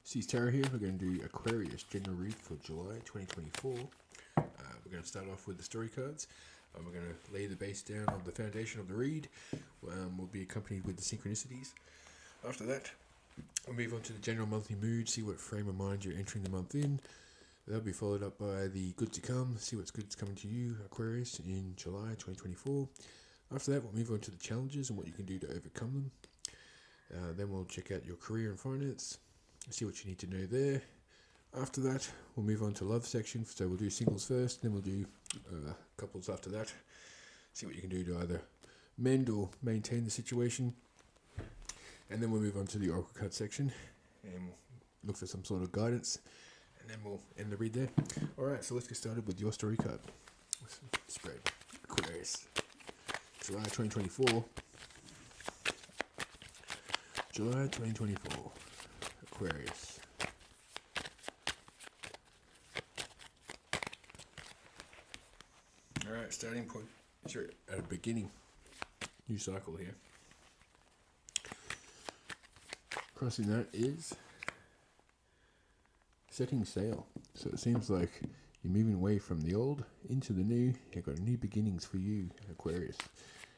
Aquarius Tarot here. We're going to do Aquarius general read for July 2024. We're going to start off with the story cards. We're going to lay the base down on the foundation of the read. We'll be accompanied with the synchronicities. After that, we'll move on to the general monthly mood, see what frame of mind you're entering the month in. That'll be followed up by the good to come, see what's good's coming to you, Aquarius, in July 2024. After that, we'll move on to the challenges and what you can do to overcome them. Then we'll check out your career and finance, see what you need to know there. After that, we'll move on to love section. So we'll do singles first, then we'll do couples after that. See what you can do to either mend or maintain the situation. And then we'll move on to the oracle card section and look for some sort of guidance. And then we'll end the read there. Alright, so let's get started with your story card. Spread. Aquarius. July 2024. July 2024. Aquarius. Alright, starting point. You're at a beginning. New cycle here. Crossing that is setting sail. So it seems like you're moving away from the old into the new. You've got new beginnings for you, Aquarius.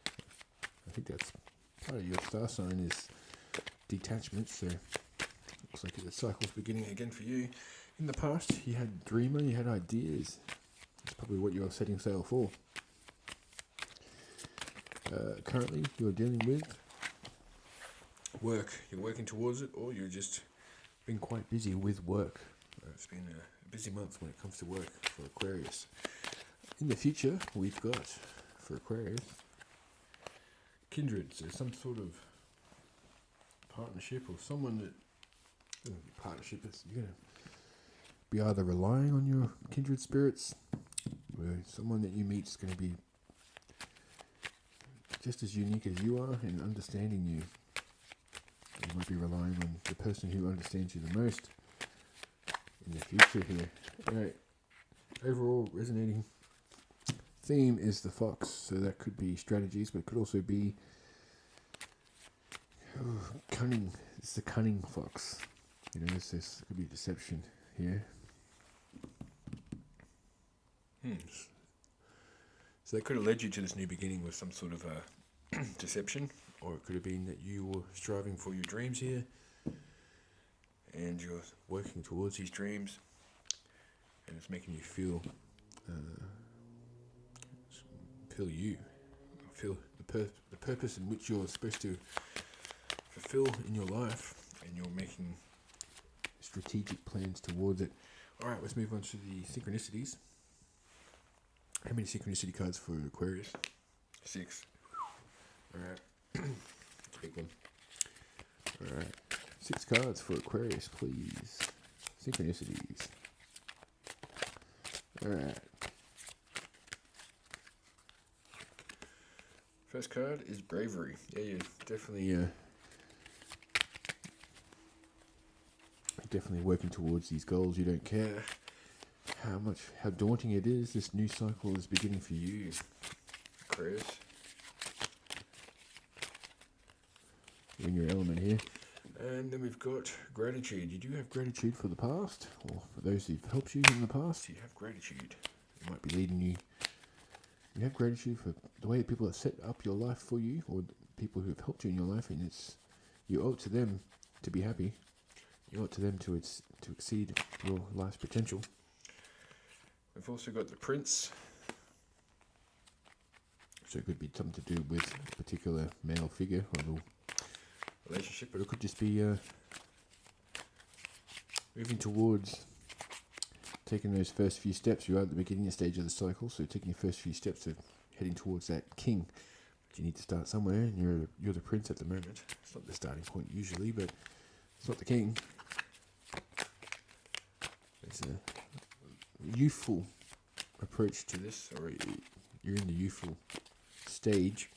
I think that's part of your star sign is detachment. So looks like the cycle's beginning again for you. In the past, you had dreamer, you had ideas. That's probably what you're setting sail for. Currently, you're dealing with work. You're working towards it, or you're just been quite busy with work. It's been a busy month when it comes to work for Aquarius. In the future, we've got, for Aquarius, kindred. So some sort of partnership or someone that, partnership is, you're going to be either relying on your kindred spirits, or someone that you meet is going to be just as unique as you are in understanding you. You might be relying on the person who understands you the most in the future here. Alright, overall resonating theme is the fox, so that could be strategies, but it could also be cunning. It's the cunning fox. You know, this could be deception here. So that could have led you to this new beginning with some sort of deception, or it could have been that you were striving for your dreams here, and you're working towards these dreams, and it's making you feel the purpose in which you're supposed to fulfill in your life, and you're making strategic plans towards it. Alright, let's move on to the synchronicities. How many synchronicity cards for Aquarius? 6. Alright. Big one. Alright. 6 cards for Aquarius, please. Synchronicities. Alright. First card is bravery. Yeah, you're definitely working towards these goals. You don't care how daunting it is. This new cycle is beginning for you, Aquarius. You're in your element here. And then we've got gratitude. You do have gratitude for the past, or for those who've helped you in the past. You have gratitude. It might be leading you. You have gratitude for the way people have set up your life for you, or people who have helped you in your life, and you owe it to them to be happy. You owe it to them to exceed your life's potential. We've also got the Prince. So it could be something to do with a particular male figure or relationship, but it could just be moving towards taking those first few steps. You're at the beginning stage of the cycle, so taking your first few steps of heading towards that king. But you need to start somewhere, and you're the prince at the moment. It's not the starting point usually, but it's not the king. It's a youthful approach to this, or you're in the youthful stage.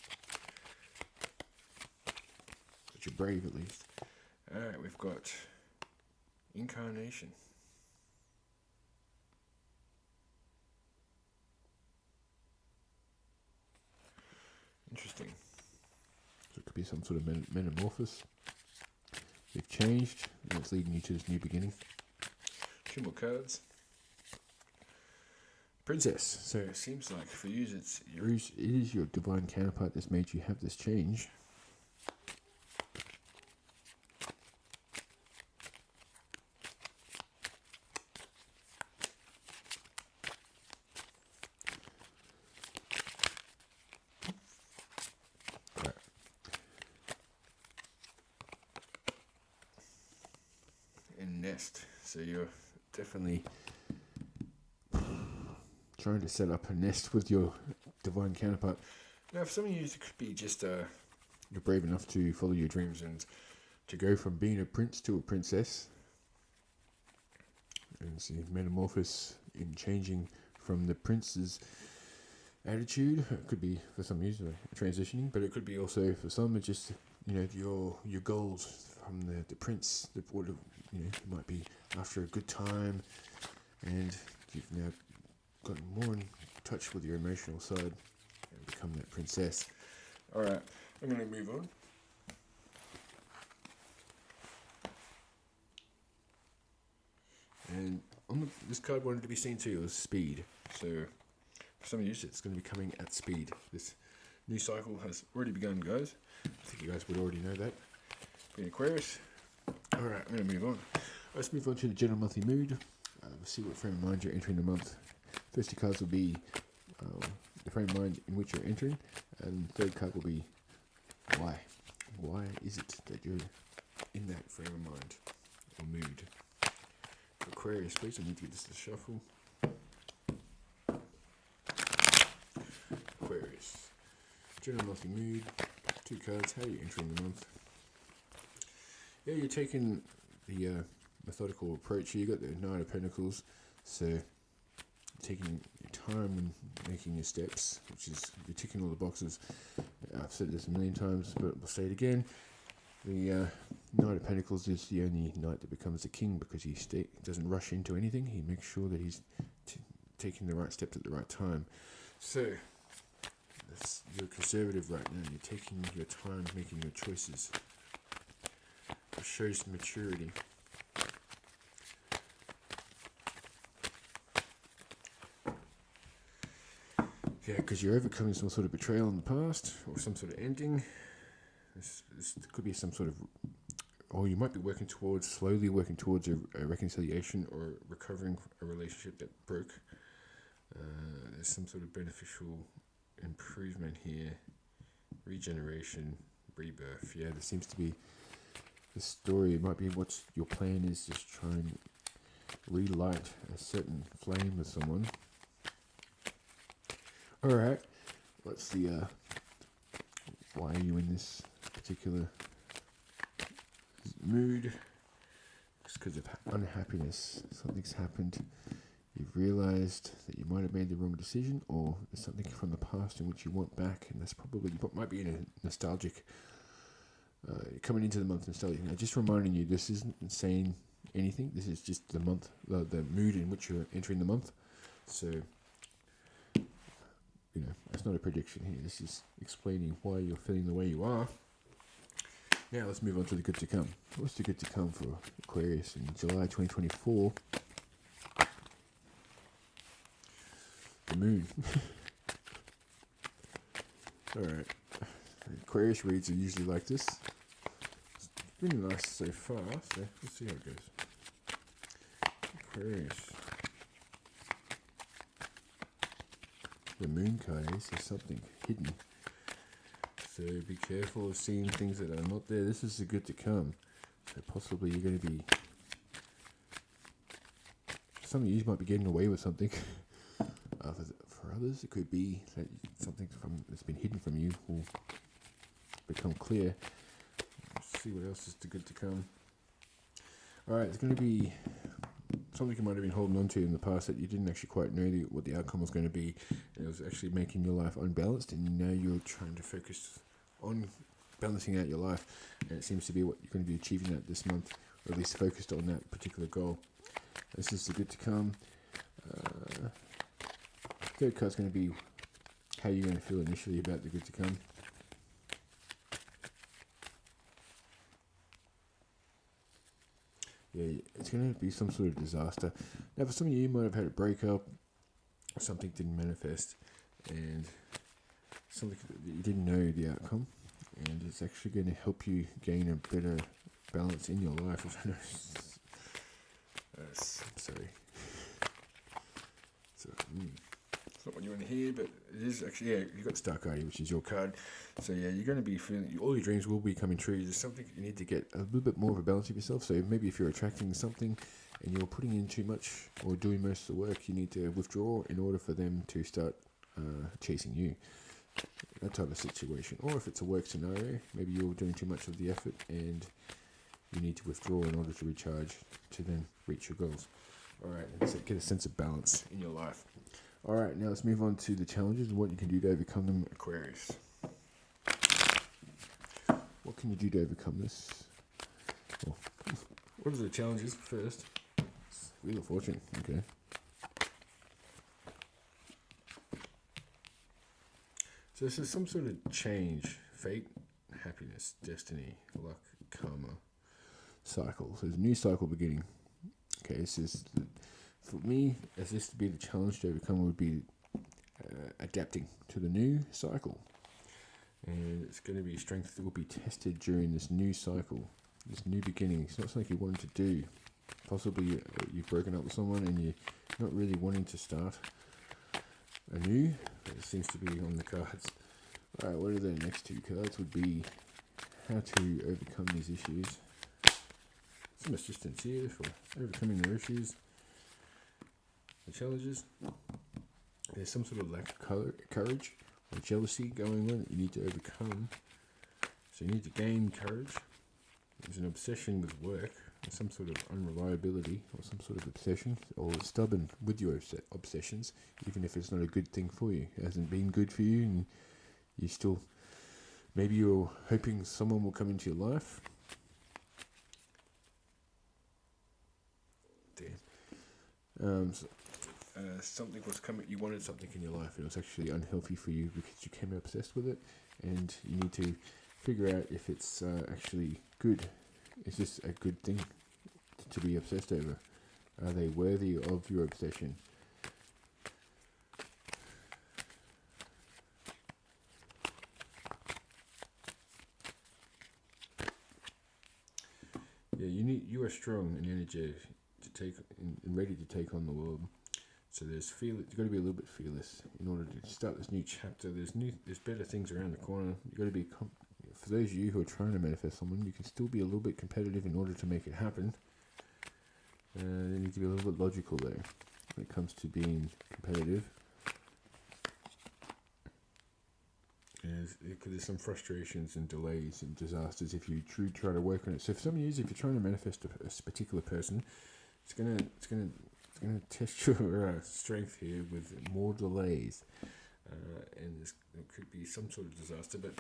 But you're brave at least. Alright, we've got incarnation. Interesting. So it could be some sort of metamorphosis. They've changed, and it's leading you to this new beginning. 2 more cards. Princess. So it seems like for you, it is your divine counterpart that's made you have this change. Right. And nest. So you're definitely trying to set up a nest with your divine counterpart. Now, for some of you, it could be just you're brave enough to follow your dreams and to go from being a prince to a princess, and see metamorphose in changing from the prince's attitude. It could be for some of you transitioning, but it could be also for some it's just your goals from the prince. The would it might be after a good time, and you've now gotten more in touch with your emotional side and become that princess. Alright, I'm going to move on. And this card wanted to be seen too, was speed. So for some of you, it's going to be coming at speed. This new cycle has already begun, guys. I think you guys would already know that. Being Aquarius. Alright, I'm going to move on. Let's move on to the general monthly mood. We'll see what frame of mind you're entering the month. First 2 cards will be the frame of mind in which you're entering, and the 3rd card will be why. Why is it that you're in that frame of mind or mood? Aquarius, please, I need to get this to shuffle. Aquarius. General monthly mood. 2 cards. How are you entering the month? Yeah, you're taking the methodical approach here. You got the Knight of Pentacles, so taking your time when making your steps, which is you're ticking all the boxes. I've said this a million times, but I'll say it again. The Knight of Pentacles is the only knight that becomes a king because he doesn't rush into anything. He makes sure that he's taking the right steps at the right time. So you're conservative right now. You're taking your time making your choices. It shows maturity. Yeah, because you're overcoming some sort of betrayal in the past, or some sort of ending. This could be some sort of, or you might be slowly working towards a reconciliation or recovering a relationship that broke. There's some sort of beneficial improvement here, regeneration, rebirth. Yeah, there seems to be the story. It might be what your plan is, just try and relight a certain flame with someone. Alright, what's the, why are you in this particular mood? It's because of unhappiness. Something's happened. You've realised that you might have made the wrong decision, or there's something from the past in which you want back, and that's probably, you might be in a nostalgic, coming into the month nostalgic. Now, just reminding you, this isn't saying anything. This is just the month, the mood in which you're entering the month. So, it's not a prediction here. This is explaining why you're feeling the way you are. Now let's move on to the good to come. What's the good to come for Aquarius in July 2024? The moon. Alright. Aquarius reads are usually like this. It's been nice so far, so let's see how it goes. Aquarius. The moon card is something hidden. So be careful of seeing things that are not there. This is the good to come. So possibly you're going to be... Some of you might be getting away with something. For others, it could be that something that's been hidden from you will become clear. Let's see what else is the good to come. Alright, it's going to be something you might have been holding on to in the past that you didn't actually quite know what the outcome was going to be. And it was actually making your life unbalanced, and now you're trying to focus on balancing out your life. And it seems to be what you're going to be achieving that this month, or at least focused on that particular goal. This is the good to come. Third card's going to be how you're going to feel initially about the good to come. Yeah, it's going to be some sort of disaster. Now, for some of you, you might have had a breakup, or something didn't manifest, and something that you didn't know the outcome, and it's actually going to help you gain a better balance in your life. Sorry. So, it's not what you want to hear, but it is actually, yeah, you've got the Star card here, which is your card. So, yeah, you're going to be feeling, all your dreams will be coming true. There's something you need to get a little bit more of a balance of yourself. So, maybe if you're attracting something and you're putting in too much or doing most of the work, you need to withdraw in order for them to start chasing you. That type of situation. Or if it's a work scenario, maybe you're doing too much of the effort and you need to withdraw in order to recharge to then reach your goals. Alright, let's get a sense of balance in your life. Alright, now let's move on to the challenges and what you can do to overcome them, Aquarius. What can you do to overcome this? Well, what are the challenges first? Wheel of Fortune, okay. So this is some sort of change, fate, happiness, destiny, luck, karma, cycle. So there's a new cycle beginning. Okay, this is, for me, as this to be the challenge to overcome would be adapting to the new cycle. And it's going to be strength that will be tested during this new cycle, this new beginning. It's not something you wanted to do. Possibly you've broken up with someone and you're not really wanting to start anew. It seems to be on the cards. Alright, what are the next two cards? Would be how to overcome these issues. Some assistance here for overcoming their issues. The challenges. There's some sort of lack of courage or jealousy going on that you need to overcome. So you need to gain courage. There's an obsession with work, or some sort of unreliability, or some sort of obsession, or stubborn with your obsessions, even if it's not a good thing for you. It hasn't been good for you, and you still, maybe you're hoping someone will come into your life. Something was coming, you wanted something in your life, and it was actually unhealthy for you because you became obsessed with it, and you need to figure out if it's actually good. Is this a good thing to be obsessed over? Are they worthy of your obsession? Yeah, you are strong and energetic to take and ready to take on the world. So you've got to be a little bit fearless in order to start this new chapter. There's better things around the corner. You've got to be for those of you who are trying to manifest someone, you can still be a little bit competitive in order to make it happen. You need to be a little bit logical there when it comes to being competitive. There's some frustrations and delays and disasters if you try to work on it. So for some of you, if you're trying to manifest a particular person, it's gonna test your strength here with more delays, and there could be some sort of disaster. But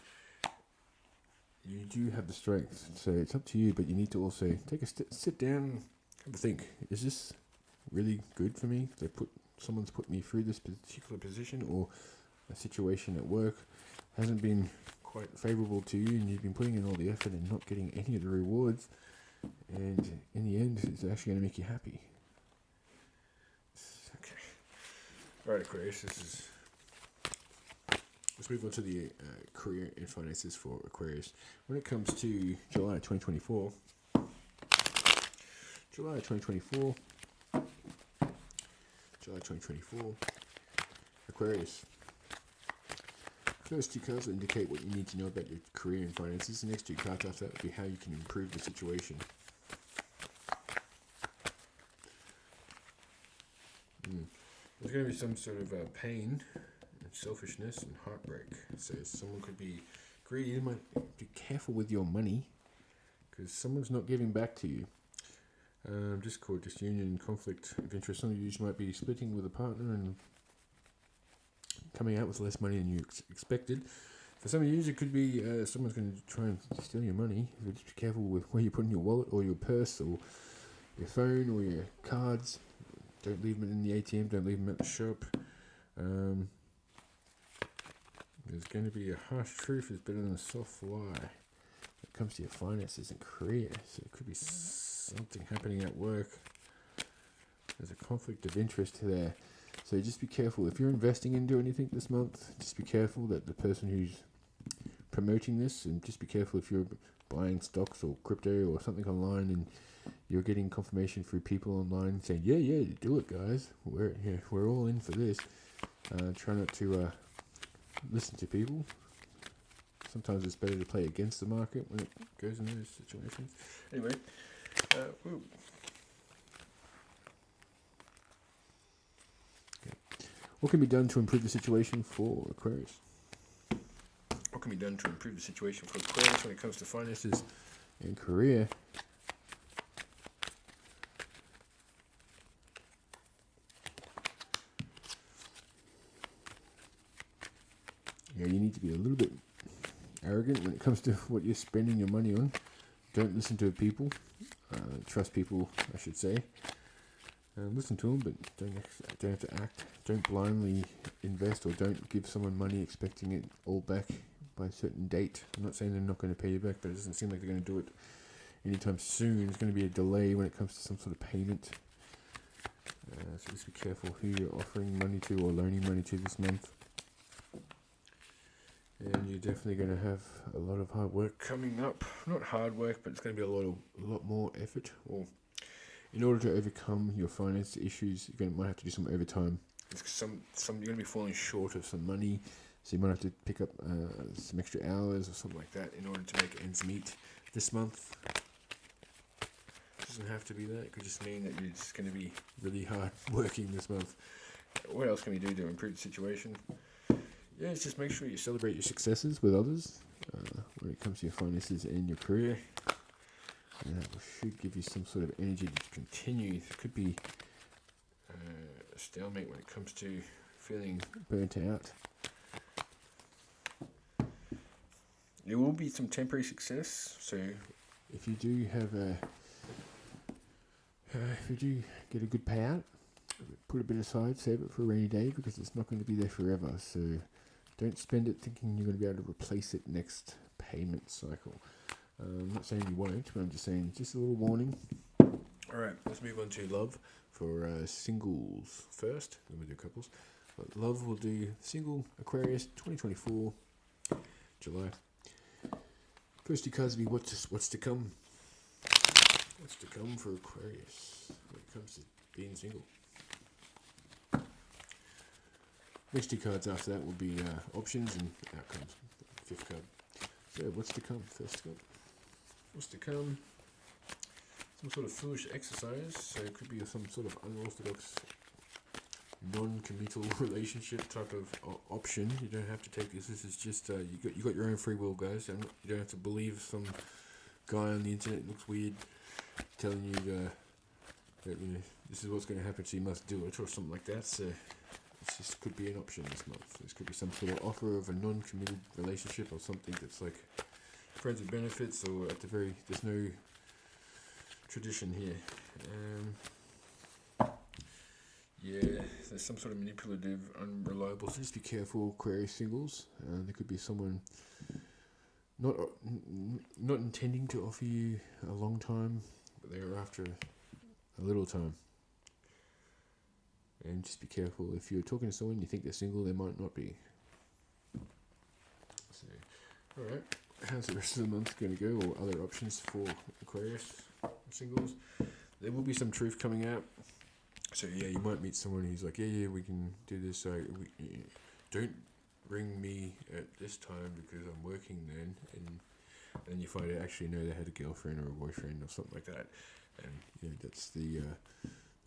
you do have the strength, so it's up to you. But you need to also take sit down, have a think. Is this really good for me? Someone's put me through this particular position, or a situation at work hasn't been quite favourable to you, and you've been putting in all the effort and not getting any of the rewards, and in the end it's actually going to make you happy. Okay. Alright, Aquarius, let's move on to the career and finances for Aquarius. When it comes to July 2024, Aquarius. First two cards will indicate what you need to know about your career and finances. The next two cards after that will be how you can improve the situation. There's going to be some sort of pain and selfishness and heartbreak. So someone could be greedy. You might be careful with your money because someone's not giving back to you. Discord, disunion, conflict of interest. Some of you might be splitting with a partner and coming out with less money than you expected. For some of you, it could be someone's going to try and steal your money. So just be careful with where you put in your wallet or your purse or your phone or your cards. Don't leave them in the ATM. Don't leave them at the shop. There's going to be a harsh truth is better than a soft lie when it comes to your finances and career. So it could be something happening at work. There's a conflict of interest there. So just be careful. If you're investing into anything this month, just be careful that the person who's promoting this, and just be careful if you're buying stocks or crypto or something online and you're getting confirmation through people online saying, yeah, do it, guys. We're all in for this. Try not to listen to people. Sometimes it's better to play against the market when it goes in those situations. Anyway, okay. What can be done to improve the situation for Aquarius? What can be done to improve the situation for Aquarius when it comes to finances and career? Yeah, you need to be a little bit arrogant when it comes to what you're spending your money on. Don't listen to people. Trust people, I should say. Listen to them, but don't have to act. Don't blindly invest, or don't give someone money expecting it all back by a certain date. I'm not saying they're not going to pay you back, but it doesn't seem like they're going to do it anytime soon. There's going to be a delay when it comes to some sort of payment. So just be careful who you're offering money to or loaning money to this month. And you're definitely going to have a lot of hard work coming up. Not hard work, but it's going to be a lot more effort. Or in order to overcome your finance issues, might have to do some overtime. You're going to be falling short of some money, so you might have to pick up some extra hours or something like that in order to make ends meet this month. It doesn't have to be that. It could just mean that you're just going to be really hard working this month. What else can we do to improve the situation? Yeah, it's just make sure you celebrate your successes with others when it comes to your finances and your career. And that should give you some sort of energy to continue. There could be a stalemate when it comes to feeling burnt out. There will be some temporary success. So if you do have if you do get a good payout, put a bit aside, save it for a rainy day, because it's not going to be there forever. So don't spend it thinking you're going to be able to replace it next payment cycle. I'm not saying you won't, but I'm just saying, just a little warning. Alright, let's move on to love for singles first, then we'll do couples. But love will do single Aquarius 2024, July. First two cards will be what's to come. What's to come for Aquarius when it comes to being single. Next two cards after that will be options and outcomes. Fifth card. So what's to come? First card. What's to come? Some sort of foolish exercise. So it could be some sort of unorthodox, non-committal relationship type of option. You don't have to take this. This is just you got your own free will, guys. And you don't have to believe some guy on the internet looks weird telling you that this is what's going to happen, so you must do it or something like that. So this could be an option this month. This could be some sort of offer of a non-committed relationship or something that's like friends with benefits, or at the very, there's no tradition here. Yeah, there's some sort of manipulative, unreliable. So just be careful, Aquarius singles. There could be someone not intending to offer you a long time, but they're after a little time. And just be careful, if you're talking to someone you think they're single, they might not be. So, alright, how's the rest of the month going to go, or other options for Aquarius singles? There will be some truth coming out. So yeah, you might meet someone who's like, yeah, we can do this. So don't ring me at this time because I'm working then. And then you find out actually no, they had a girlfriend or a boyfriend or something like that. And that's the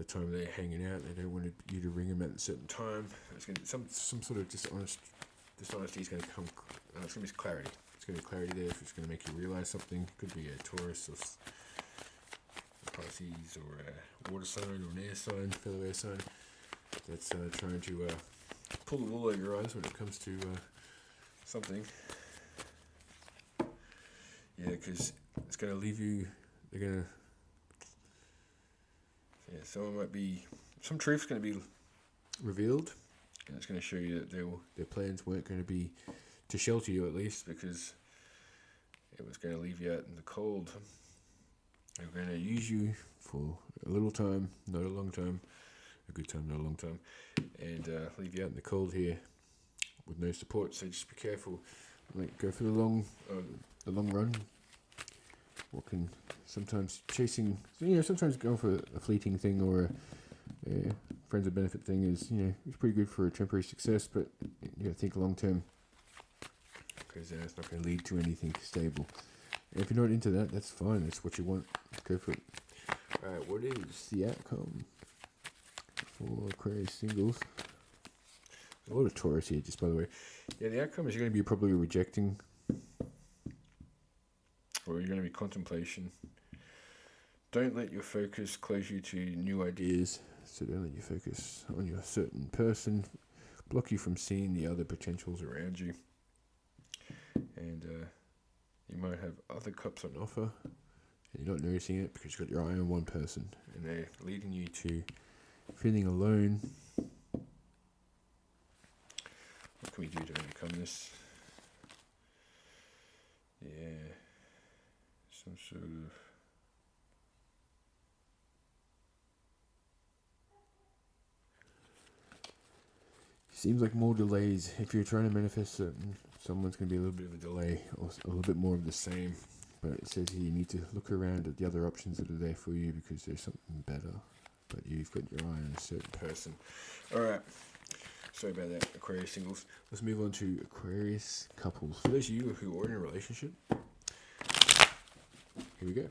time they're hanging out. They don't want you to ring them at a certain time. It's going to some sort of dishonesty is going to come. It's going to be clarity. It's going to be clarity there. If it's going to make you realize something. Could be a Taurus or Pisces or a water sign or an air sign, fellow air sign, that's trying to pull the wool over your eyes when it comes to something. Yeah, because it's going to leave you. They're going to. Yeah, some truth's going to be revealed, and it's going to show you that their plans weren't going to be to shelter you, at least, because it was going to leave you out in the cold. We're going to use you for a little time, not a long time. A good time, not a long time. And leave you out in the cold here with no support. So just be careful. Like, go for the long run. What can sometimes chasing, sometimes going for a fleeting thing or a friends of benefit thing is, it's pretty good for a temporary success, but you got to think long term, because it's not going to lead to anything stable. And if you're not into that, that's fine. That's what you want. Go for it. Alright, what is the outcome for Aquarius singles? There's a lot of Taurus here, just by the way. Yeah, the outcome is you're going to be probably rejecting, or you're going to be contemplation. Don't let your focus close you to new ideas. So don't let your focus on your certain person block you from seeing the other potentials around you. And you might have other cups on offer, and you're not noticing it because you've got your eye on one person, and they're leading you to feeling alone. What can we do to overcome this? Yeah, some sort of... Seems like more delays. If you're trying to manifest certain, someone's going to be a little bit of a delay, or a little bit more of the same. But it says here you need to look around at the other options that are there for you, because there's something better. But you've got your eye on a certain person. Alright. Sorry about that, Aquarius singles. Let's move on to Aquarius couples. For those of you who are in a relationship, here we go.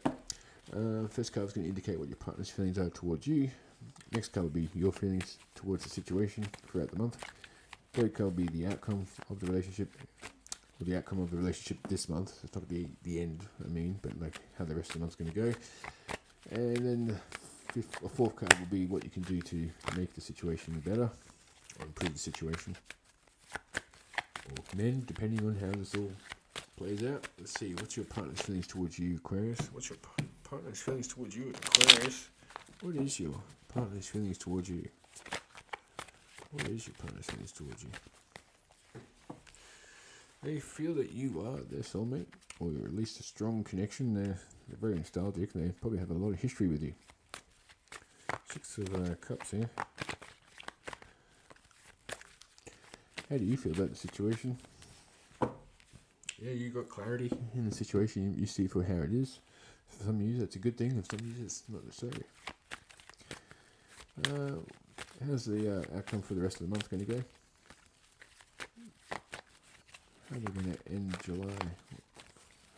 First card is going to indicate what your partner's feelings are towards you. Next card will be your feelings towards the situation throughout the month. Third card will be the outcome of the relationship, or the outcome of the relationship this month. It's not the end, but like how the rest of the month's going to go. And then the fourth card will be what you can do to make the situation better, or improve the situation. Or men, depending on how this all plays out. Let's see, what's your partner's feelings towards you, Aquarius? What's your partner's feelings towards you, Aquarius? What is your partner's feelings towards you? What is your partner's feelings towards you? They feel that you are their soulmate, or you're at least a strong connection. They're very nostalgic. They probably have a lot of history with you. Six of Cups here. How do you feel about the situation? Yeah, you got clarity in the situation. You see for how it is. For some of you, that's a good thing. For some of you, it's not necessarily. How's the outcome for the rest of the month going to go? How are they going to end July?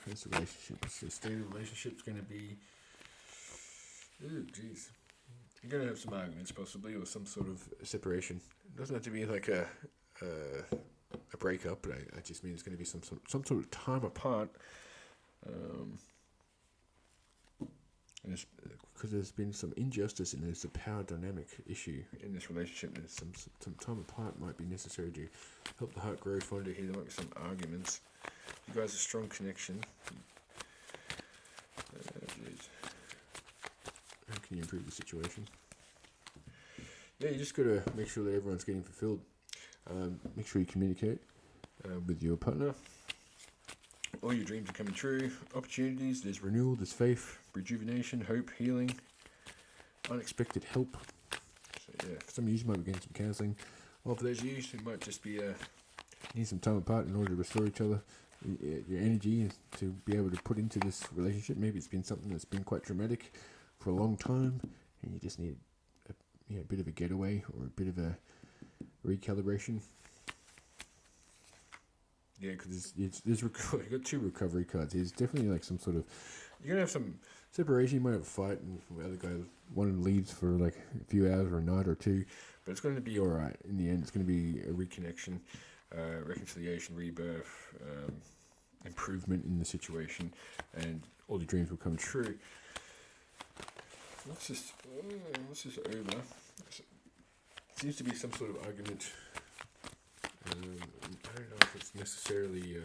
How's the relationship? The state of the relationship's going to be... Ooh, jeez. You're going to have some arguments, possibly, or some sort of separation. It doesn't have to be like a breakup, but I just mean it's going to be some sort of time apart. Because there's been some injustice and there's a power dynamic issue in this relationship. There's some time apart might be necessary to help the heart grow fonder here. There might be some arguments. You guys are a strong connection. How can you improve the situation? Yeah, you just got to make sure that everyone's getting fulfilled. Make sure you communicate with your partner. All your dreams are coming true. Opportunities, there's renewal, there's faith, rejuvenation, hope, healing, unexpected help. So yeah, for some of you might be getting some counselling. Or for those of you who might just be need some time apart in order to restore each other, your energy to be able to put into this relationship. Maybe it's been something that's been quite traumatic for a long time, and you just need a bit of a getaway or a bit of a recalibration. Yeah, because you've got two recovery cards. There's definitely like some sort of... You're going to have some separation. You might have a fight, and the other guy, one leaves for like a few hours or a night or two. But it's going to be alright. In the end, it's going to be a reconnection, reconciliation, rebirth, improvement in the situation, and all your dreams will come true. What's this over? Seems to be some sort of argument. I don't know if it's necessarily...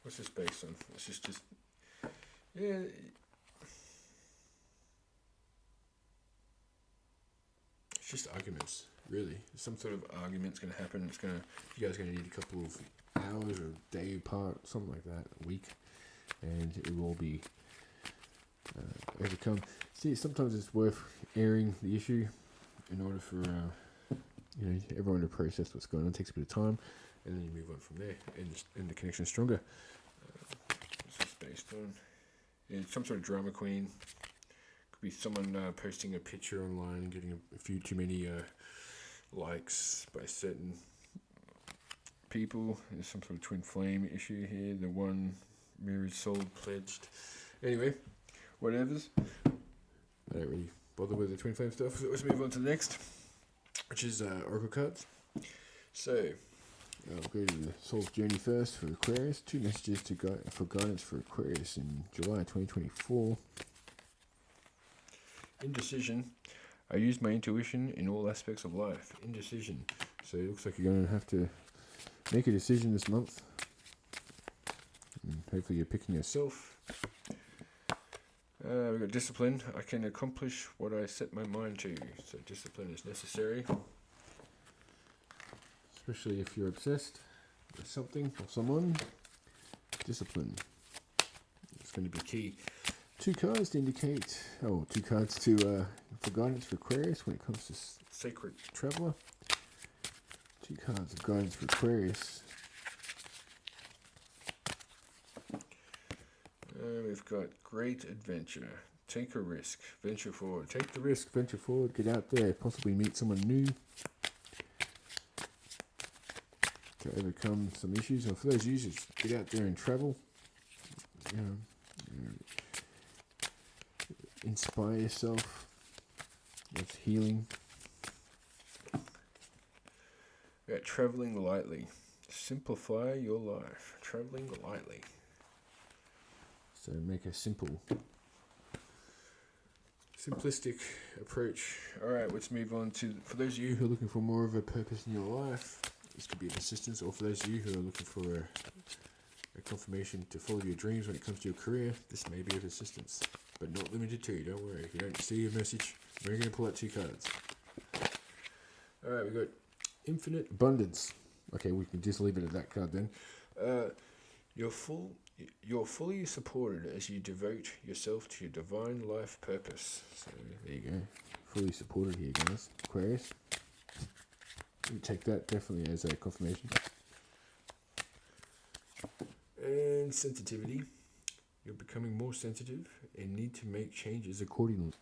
what's this based on? It's just... Yeah... It's just arguments, really. Some sort of argument's going to happen. You guys are going to need a couple of hours or a day apart, something like that, a week. And it will all be overcome. See, sometimes it's worth airing the issue in order for everyone to process what's going on. It takes a bit of time, and then you move on from there, and the connection is stronger. This is based on some sort of drama queen. Could be someone posting a picture online and getting a few too many likes by certain people. There's some sort of twin flame issue here. The one mirrored soul pledged. Anyway, whatevers. I don't really bother with the twin flame stuff. So let's move on to the next, which is oracle cards. So I'll go to the soul's journey first for Aquarius. 2 messages for guidance for Aquarius in July 2024. Indecision. I use my intuition in all aspects of life. Indecision. So it looks like you're going to have to make a decision this month. And hopefully you're picking yourself. We've got discipline. I can accomplish what I set my mind to. So discipline is necessary. Especially if you're obsessed with something or someone. Discipline. It's going to be key. 2 cards to indicate, 2 cards to for guidance for Aquarius when it comes to Sacred Traveler. 2 cards of guidance for Aquarius. We've got great adventure. Take a risk. Venture forward. Take the risk. Venture forward. Get out there. Possibly meet someone new. To overcome some issues. Or for those users, get out there and travel. Inspire yourself. That's healing. Yeah, traveling lightly. Simplify your life. Traveling lightly. So make a simplistic approach. Alright, let's move on to, for those of you who are looking for more of a purpose in your life, this could be of assistance, or for those of you who are looking for a confirmation to follow your dreams when it comes to your career, this may be of assistance, but not limited to. Don't worry, if you don't see your message, we're going to pull out 2 cards. Alright, we've got infinite abundance. Okay, we can just leave it at that card then. You're fully supported as you devote yourself to your divine life purpose. So there you go. Fully supported here, guys. Aquarius. You take that definitely as a confirmation. And sensitivity. You're becoming more sensitive and need to make changes accordingly.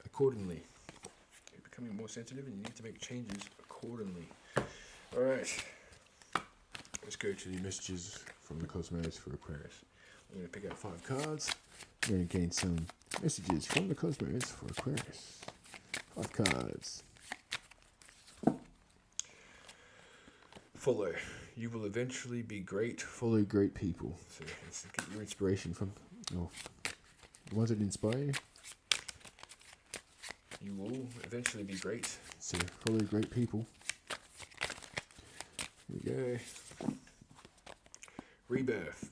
You're becoming more sensitive and you need to make changes accordingly. Alright. Let's go to the messages from the cosmos for Aquarius. I'm going to pick out 5 cards. I'm going to gain some messages from the cosmos for Aquarius. 5 cards. Follow. You will eventually be great. Follow great people. So let's get your inspiration from the ones that inspire you. You will eventually be great. So follow great people. Here we go. Rebirth.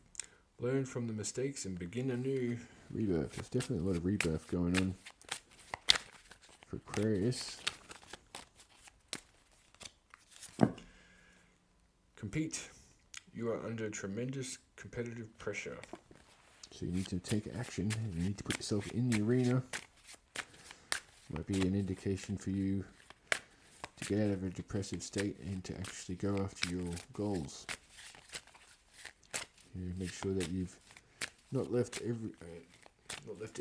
Learn from the mistakes and begin anew. Rebirth. There's definitely a lot of rebirth going on for Aquarius. Compete. You are under tremendous competitive pressure. So you need to take action. You need to put yourself in the arena. Might be an indication for you to get out of a depressive state and to actually go after your goals. Make sure that you've not left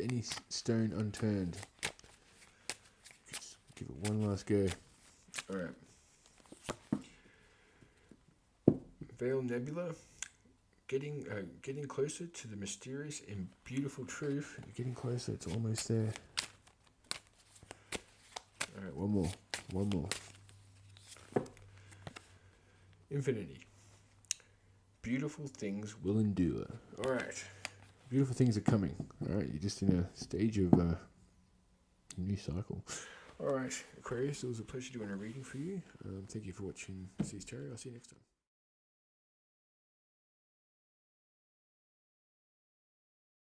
any stone unturned. Just give it one last go. All right. Veil Nebula. Getting closer to the mysterious and beautiful truth. You're getting closer. It's almost there. All right. One more. Infinity. Beautiful things will endure. Alright. Beautiful things are coming. Alright, you're just in a stage of a new cycle. Alright, Aquarius, it was a pleasure doing a reading for you. Thank you for watching Seas Tarot. I'll see you next time.